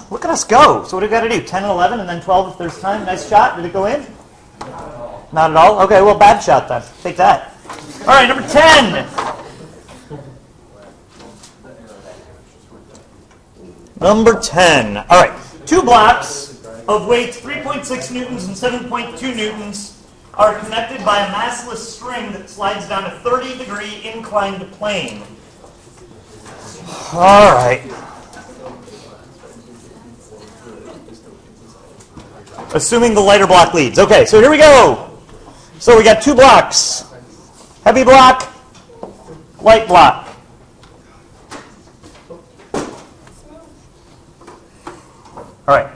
Look at us go. So what do we got to do? 10 and 11 and then 12 if there's time. Nice shot. Did it go in? Not at all? Okay, well, bad shot then. Take that. All right, number 10. Number 10. All right, two blocks of weights 3.6 newtons and 7.2 newtons are connected by a massless string that slides down a 30-degree inclined plane. All right. Assuming the lighter block leads. Okay, so here we go. So we got two blocks. Heavy block, light block. All right.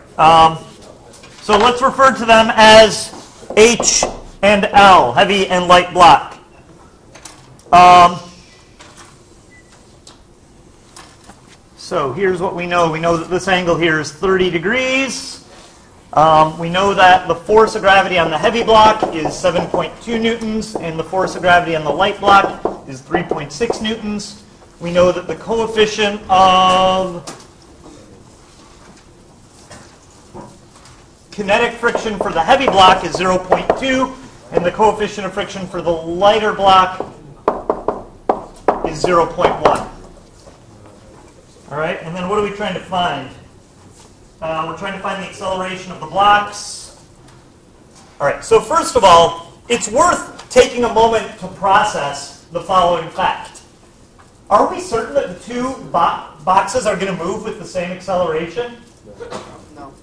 So let's refer to them as H and L, heavy and light block. So here's what we know. We know that this angle here is 30 degrees. We know that the force of gravity on the heavy block is 7.2 newtons, and the force of gravity on the light block is 3.6 newtons. We know that the coefficient of kinetic friction for the heavy block is 0.2, and the coefficient of friction for the lighter block is 0.1. All right, and then what are we trying to find? We're trying to find the acceleration of the blocks. All right, so first of all, it's worth taking a moment to process the following fact. Are we certain that the two boxes are going to move with the same acceleration? No.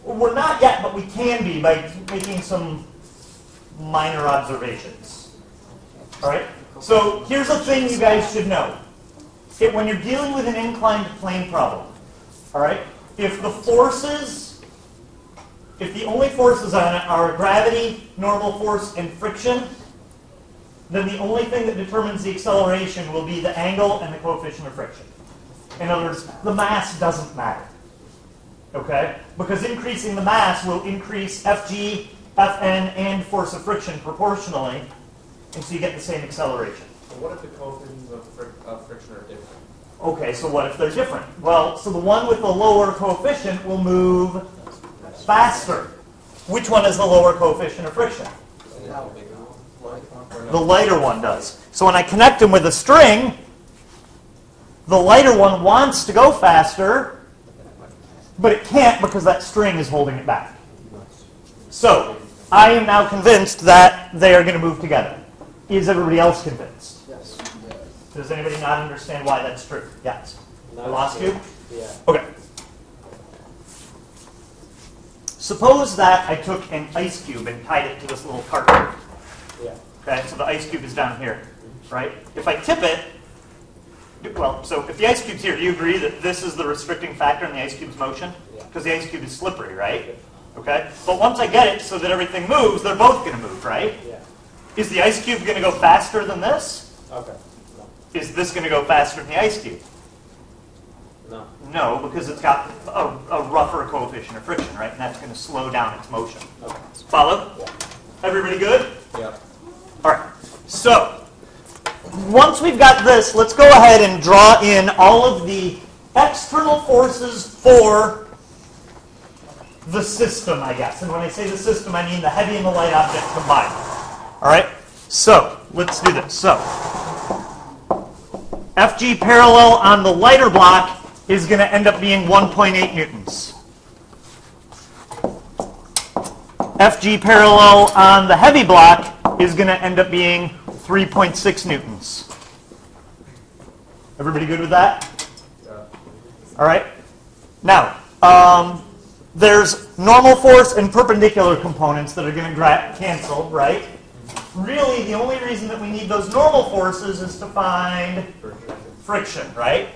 We're not yet, but we can be by making some minor observations. All right, so here's a thing you guys should know. When you're dealing with an inclined plane problem, all right, if the only forces on it are gravity, normal force, and friction, then the only thing that determines the acceleration will be the angle and the coefficient of friction. In other words, the mass doesn't matter, okay? Because increasing the mass will increase Fg, Fn, and force of friction proportionally, and so you get the same acceleration. What if the coefficients of friction are different? Okay, so what if they're different? Well, so the one with the lower coefficient will move faster. Which one has the lower coefficient of friction? The lighter one does. So when I connect them with a string, the lighter one wants to go faster, but it can't because that string is holding it back. So I am now convinced that they are going to move together. Is everybody else convinced? Yes. Does anybody not understand why that's true? Yes. I lost you? Yeah. Okay. Suppose that I took an ice cube and tied it to this little carton. Yeah. Okay, so the ice cube is down here, right? If I tip it, well, so if the ice cube's here, do you agree that this is the restricting factor in the ice cube's motion? Yeah. Because the ice cube is slippery, right? Okay? But once I get it so that everything moves, they're both going to move, right? Yeah. Is the ice cube going to go faster than this? Okay. No. Is this going to go faster than the ice cube? No. No, because it's got a rougher coefficient of friction, right? And that's going to slow down its motion. Okay. Follow? Yeah. Everybody good? Yeah. All right. So, once we've got this, let's go ahead and draw in all of the external forces for the system, I guess. And when I say the system, I mean the heavy and the light object combined. All right? So, let's do this. So, Fg parallel on the lighter block is going to end up being 1.8 newtons. Fg parallel on the heavy block is going to end up being 3.6 newtons. Everybody good with that? Yeah. All right. Now, there's normal force and perpendicular components that are going to cancel, right? Really, the only reason that we need those normal forces is to find friction, right?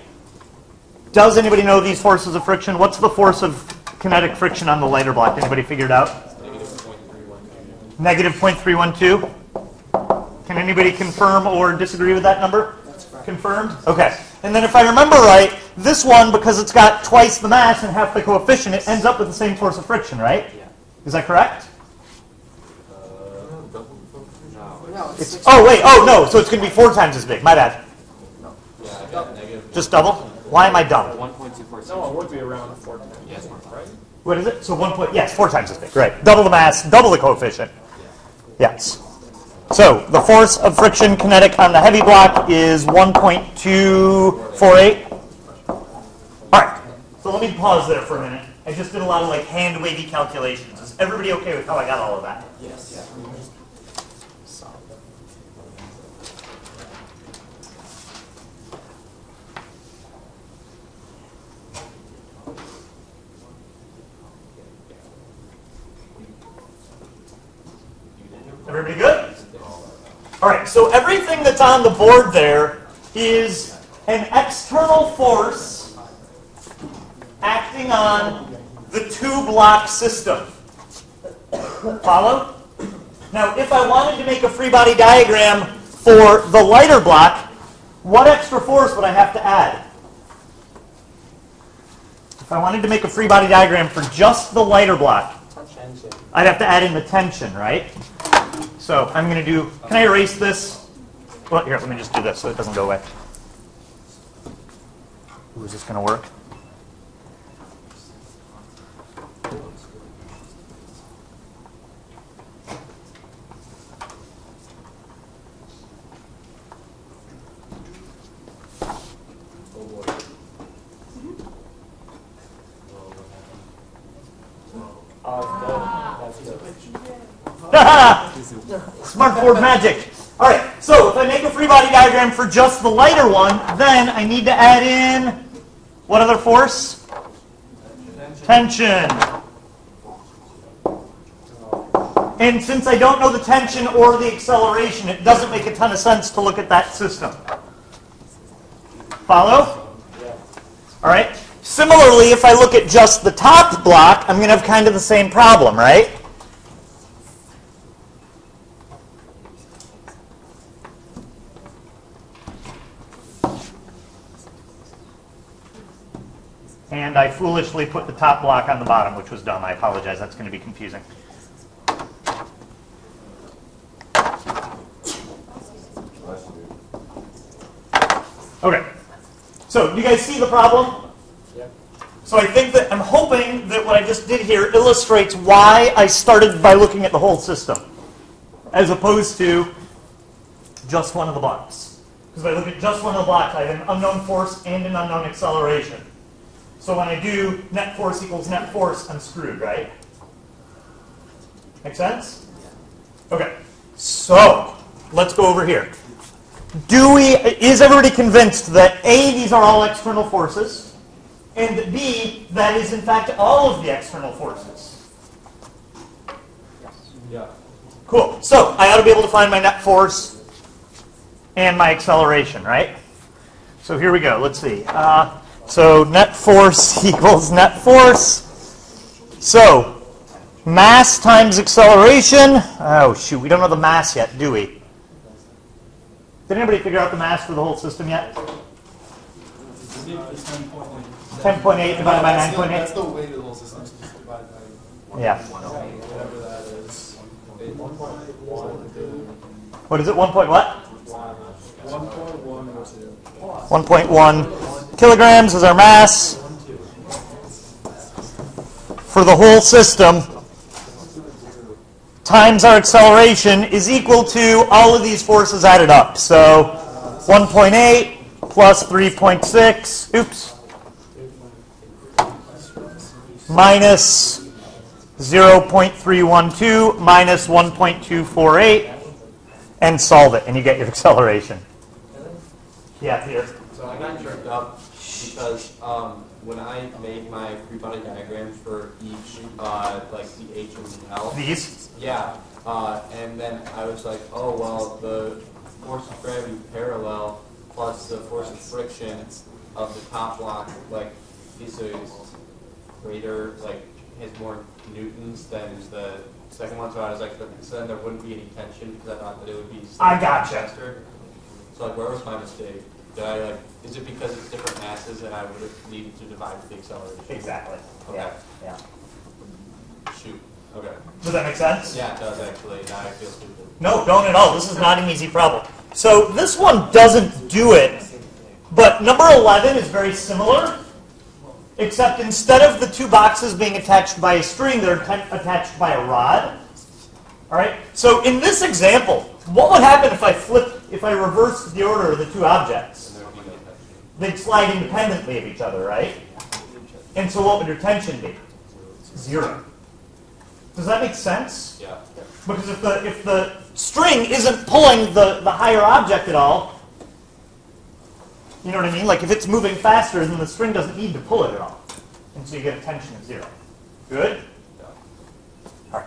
Does anybody know these forces of friction? What's the force of kinetic friction on the lighter block? Anybody figure it out? Negative 0.312. Can anybody confirm or disagree with that number? That's correct. Confirmed? Okay. And then if I remember right, this one, because it's got twice the mass and half the coefficient, it ends up with the same force of friction, right? Yeah. Is that correct? No, Oh, wait. Oh, no. So it's going to be 4 times as big. My bad. Yeah, I got negative Just double? Why am I dumb? 1.246. No, it would be around 4 times. Yes, right? What is it? So 1 point, yes, 4 times as big, right. Double the mass, double the coefficient. Yes. So the force of friction kinetic on the heavy block is 1.248. All right. So let me pause there for a minute. I just did a lot of like hand wavy calculations. Is everybody okay with how I got all of that? Yes. Everybody good? All right, so everything that's on the board there is an external force acting on the two-block system. Follow? Now, if I wanted to make a free body diagram for the lighter block, what extra force would I have to add? If I wanted to make a free body diagram for just the lighter block, Tension. I'd have to add in the tension, right? So I'm going to do, can I erase this? Well, here, let me just do this so it doesn't go away. Ooh, is this going to work? That's good. Smartboard magic. All right, so if I make a free body diagram for just the lighter one, then I need to add in what other force? Tension. And since I don't know the tension or the acceleration, it doesn't make a ton of sense to look at that system. Follow? All right. Similarly, if I look at just the top block, I'm going to have kind of the same problem, right? And I foolishly put the top block on the bottom, which was dumb. I apologize. That's going to be confusing. Okay. So, do you guys see the problem? Yep. So I think that I'm hoping that what I just did here illustrates why I started by looking at the whole system, as opposed to just one of the blocks. Because if I look at just one of the blocks, I have an unknown force and an unknown acceleration. So when I do net force equals net force, I'm screwed, right? Make sense? Okay. So let's go over here. Is everybody convinced that A, these are all external forces, and that B, that is in fact all of the external forces? Yeah. Cool. So I ought to be able to find my net force and my acceleration, right? So here we go. Let's see. So net force equals net force. So mass times acceleration. Oh, shoot. We don't know the mass yet, do we? Did anybody figure out the mass for the whole system yet? 10.8 divided by 9.8? That's the weight of the whole system. So just divide by Yeah. Whatever that is. 1.1. What is it? 1 point what? 1.1 or 2. 1.1 kilograms is our mass for the whole system, times our acceleration is equal to all of these forces added up. So 1.8 plus 3.6, oops, minus 0.312 minus 1.248, and solve it, and you get your acceleration. Yeah, Peter. So I got tripped up because when I made my free body diagrams for each, like the H and the L. These? Yeah. And then I was like, oh, well, the force of gravity parallel plus the force of friction of the top block, like, is greater, like, has more newtons than the second one. So I was like, so then there wouldn't be any tension because I thought that it would be I gotcha. faster. So, like, where was my mistake? Did I, like, is it because it's different masses and I would have needed to divide the acceleration? Exactly. Okay. Yeah. Shoot. Okay. Does that make sense? Yeah, it does actually. Now I feel stupid. No, don't at all. This is not an easy problem. So this one doesn't do it But number 11 is very similar, except instead of the two boxes being attached by a string, they're attached by a rod. All right. So in this example, what would happen if I reversed the order of the two objects? They'd slide independently of each other, right? And so what would your tension be? 0. Does that make sense? Yeah. Because if the string isn't pulling the higher object at all, you know what I mean? Like if it's moving faster, then the string doesn't need to pull it at all. And so you get a tension of 0. Good? Yeah.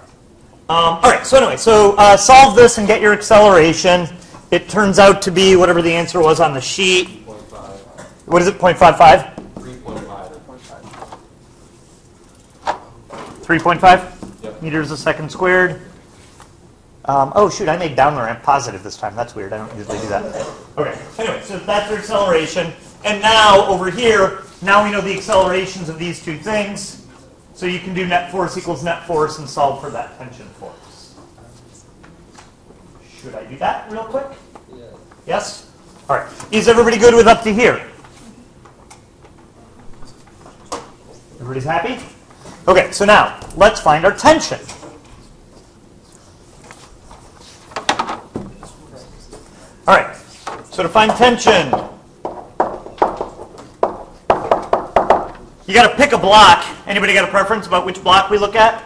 All right, so anyway, solve this and get your acceleration. It turns out to be whatever the answer was on the sheet. 0.5. What is it, 0.55? 3.5. 3.5 Yep. meters a second squared. Oh, shoot, I made down ramp positive this time. That's weird. I don't usually do that. Okay, anyway, so that's your acceleration. And now, over here, now we know the accelerations of these two things. So you can do net force equals net force and solve for that tension force. Should I do that real quick? Yeah. Yes? All right. Is everybody good with up to here? Everybody's happy? Okay, so now, let's find our tension. All right, so to find tension, you got to pick a block. Anybody got a preference about which block we look at?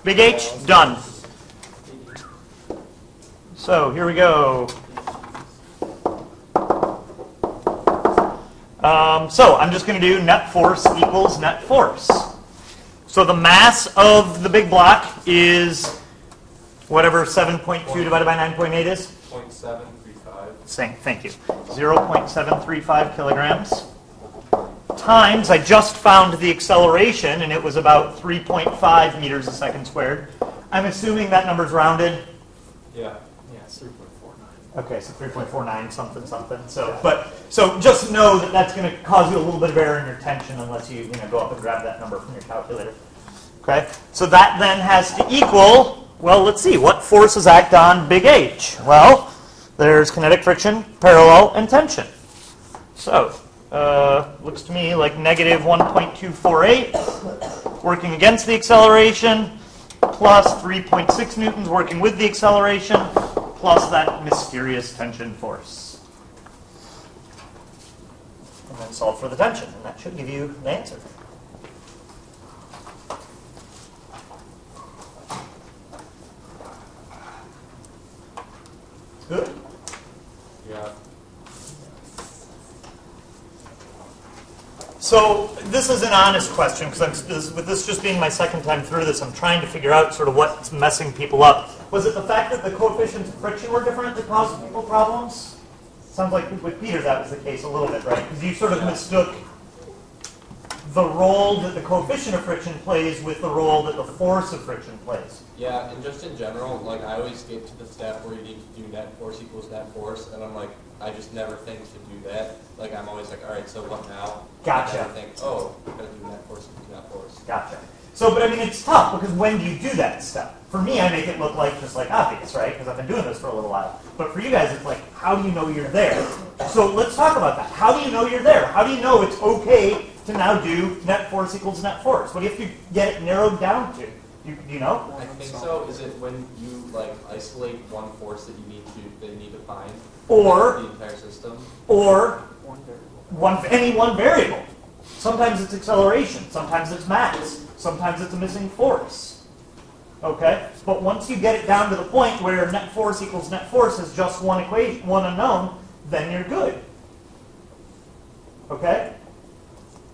Big H? Done. So here we go. So I'm just going to do net force equals net force. So the mass of the big block is whatever 7.2 divided by 9.8 is. 0.735. Thank you. 0.735 kilograms. Times, I just found the acceleration, and it was about 3.5 meters a second squared. I'm assuming that number's rounded. Yeah. Yeah, it's 3.49. Okay, so 3.49 something something. So just know that that's going to cause you a little bit of error in your tension unless you go up and grab that number from your calculator. Okay, so that then has to equal, well, let's see, what forces act on big H? Well, there's kinetic friction, parallel, and tension. So, looks to me like negative 1.248 working against the acceleration, plus 3.6 newtons working with the acceleration, plus that mysterious tension force. And then solve for the tension, and that should give you the answer. Good? Yeah. So this is an honest question, because with this just being my second time through this, I'm trying to figure out sort of what's messing people up. Was it the fact that the coefficients of friction were different that caused people problems? Sounds like with Peter that was the case a little bit, right? Because you sort of mistook the role that the coefficient of friction plays with the role that the force of friction plays. Yeah, and just in general, like I always get to the step where you need to do net force equals net force, and I'm like, I just never think to do that. Like I'm always like, all right, so what now? Gotcha. And I think, oh, I'm gonna do net force equals net force. Gotcha. So, but I mean, it's tough, because when do you do that step? For me, I make it look like just like obvious, right? Because I've been doing this for a little while. But for you guys, it's like, how do you know you're there? So let's talk about that. How do you know you're there? How do you know it's okay to now do net force equals net force? What do you have to get it narrowed down to? Do you know? I think so. Is it when you like isolate one force that you need to find, Or the entire system, or any one variable? Sometimes it's acceleration. Sometimes it's mass. Sometimes it's a missing force. Okay? But once you get it down to the point where net force equals net force is just one equation, one unknown, then you're good. Okay?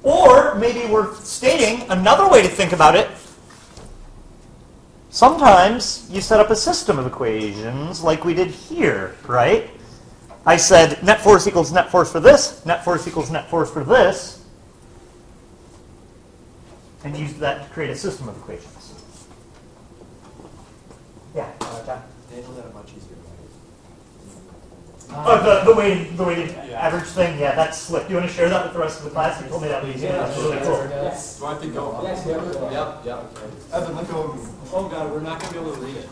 Or maybe we're stating another way to think about it. Sometimes you set up a system of equations like we did here, right? I said net force equals net force for this, net force equals net force for this, and use that to create a system of equations. Yeah, John? They handle that much easier. Oh, the weighted average thing, yeah, that's slick. Do you want to share that with the rest of the class? You told me that was easy. That's really cool. Do I have to go? Yep. Evan, let go of me. Oh god, we're not going to be able to read it.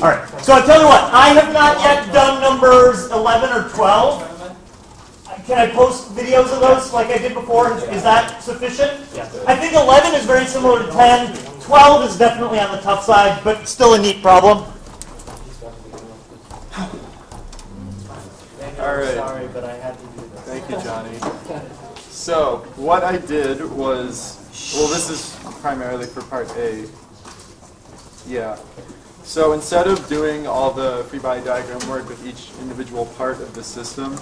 All right, so I'll tell you what, I have not yet done number numbers 11 or 12. Can I post videos of those like I did before? Is that sufficient? Yes. I think 11 is very similar to 10. 12 is definitely on the tough side, but still a neat problem. All right. Sorry, but I had to do this. Thank you, Johnny. So, what I did was, well, this is primarily for part A. Yeah. So instead of doing all the free body diagram work with each individual part of the system,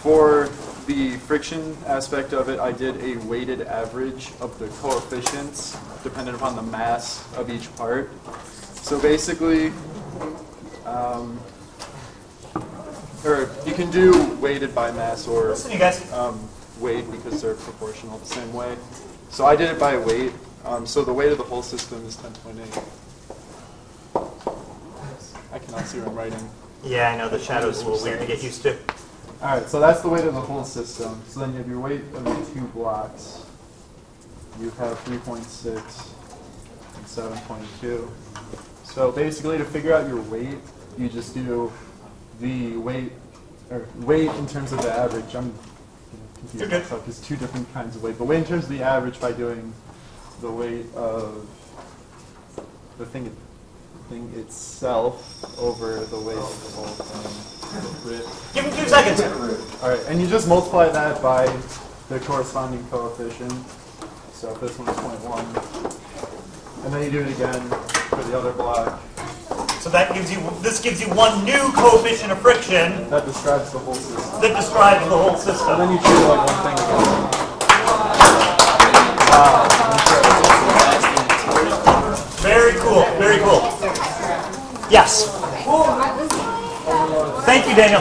for the friction aspect of it, I did a weighted average of the coefficients dependent upon the mass of each part. So basically, or you can do weighted by mass or Listen, you guys. weight because they're proportional the same way. So I did it by weight. So the weight of the whole system is 10.8. I cannot see what I'm writing. Yeah, I know the shadow's a little weird to get used to. All right, so that's the weight of the whole system. So then you have your weight of the two blocks. You have 3.6 and 7.2. So basically, to figure out your weight, you just do the weight, or weight in terms of the average. I'm You're confused good. myself because two different kinds of weight. But weight in terms of the average by doing the weight of the thing itself over the weight of the whole thing. Give him 2 seconds. All right, and you just multiply that by the corresponding coefficient. So if this one is 0.1, and then you do it again for the other block. So that gives you, this gives you one new coefficient of friction That describes the whole system. that describes the whole And system. then you treat it like one thing again. Very cool, very cool. Yes. Thank you, Daniel.